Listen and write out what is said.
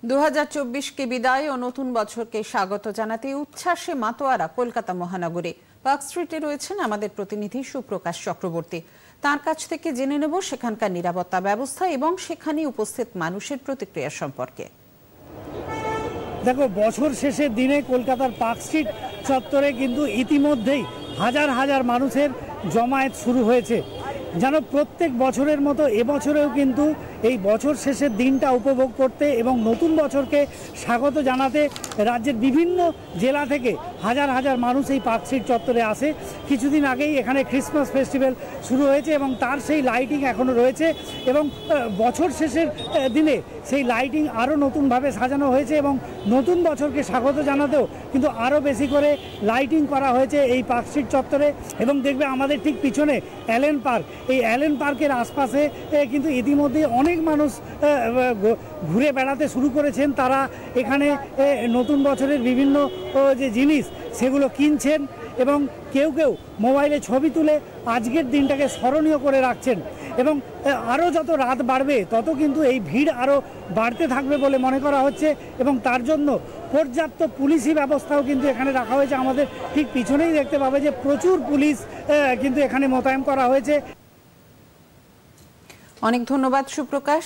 2024 বিদায় ও নতুন বছরকে স্বাগত জানাতে উচ্ছ্বাসে মাতোয়ারা কলকাতা মহানগরে। পার্ক স্ট্রিটে রয়েছেন আমাদের প্রতিনিধি সুপ্রকাশ চক্রবর্তী। তার কাছ থেকে জেনে নেব সেখানকার নিরাপত্তা ব্যবস্থা এবং সেখানে উপস্থিত মানুষের প্রতিক্রিয়া সম্পর্কে। দেখো, বছর শেষের দিনে কলকাতার পার্ক স্ট্রিট চত্বরে কিন্তু ইতিমধ্যেই হাজার হাজার মানুষের জমায়েত শুরু হয়েছে। যেন প্রত্যেক বছরের মতো এবছরেও কিন্তু এই বছর শেষের দিনটা উপভোগ করতে এবং নতুন বছরকে স্বাগত জানাতে রাজ্যের বিভিন্ন জেলা থেকে হাজার হাজার মানুষ এই পার্ক স্ট্রিট চত্বরে আসে। কিছুদিন আগেই এখানে ক্রিসমাস ফেস্টিভ্যাল শুরু হয়েছে এবং তার সেই লাইটিং এখনও রয়েছে এবং বছর শেষের দিনে সেই লাইটিং আরও নতুনভাবে সাজানো হয়েছে এবং নতুন বছরকে স্বাগত জানাতেও কিন্তু আরও বেশি করে লাইটিং করা হয়েছে এই পার্ক স্ট্রিট চত্বরে। এবং দেখবে আমাদের ঠিক পিছনে অ্যালেন পার্ক, এই অ্যালেন পার্কের আশপাশে কিন্তু ইতিমধ্যে অনেক মানুষ ঘুরে বেড়াতে শুরু করেছেন। তারা এখানে নতুন বছরের বিভিন্ন যে জিনিস সেগুলো কিনছেন এবং কেউ কেউ মোবাইলে ছবি তুলে আজকের দিনটাকে স্মরণীয় করে রাখছেন। এবং আরও যত রাত বাড়বে তত কিন্তু এই ভিড় আরও বাড়তে থাকবে বলে মনে করা হচ্ছে এবং তার জন্য পর্যাপ্ত পুলিশি ব্যবস্থাও কিন্তু এখানে রাখা হয়েছে। আমাদের ঠিক পিছনেই দেখতে পাবে যে প্রচুর পুলিশ কিন্তু এখানে মোতায়েন করা হয়েছে। অনেক ধন্যবাদ সুপ্রকাশ।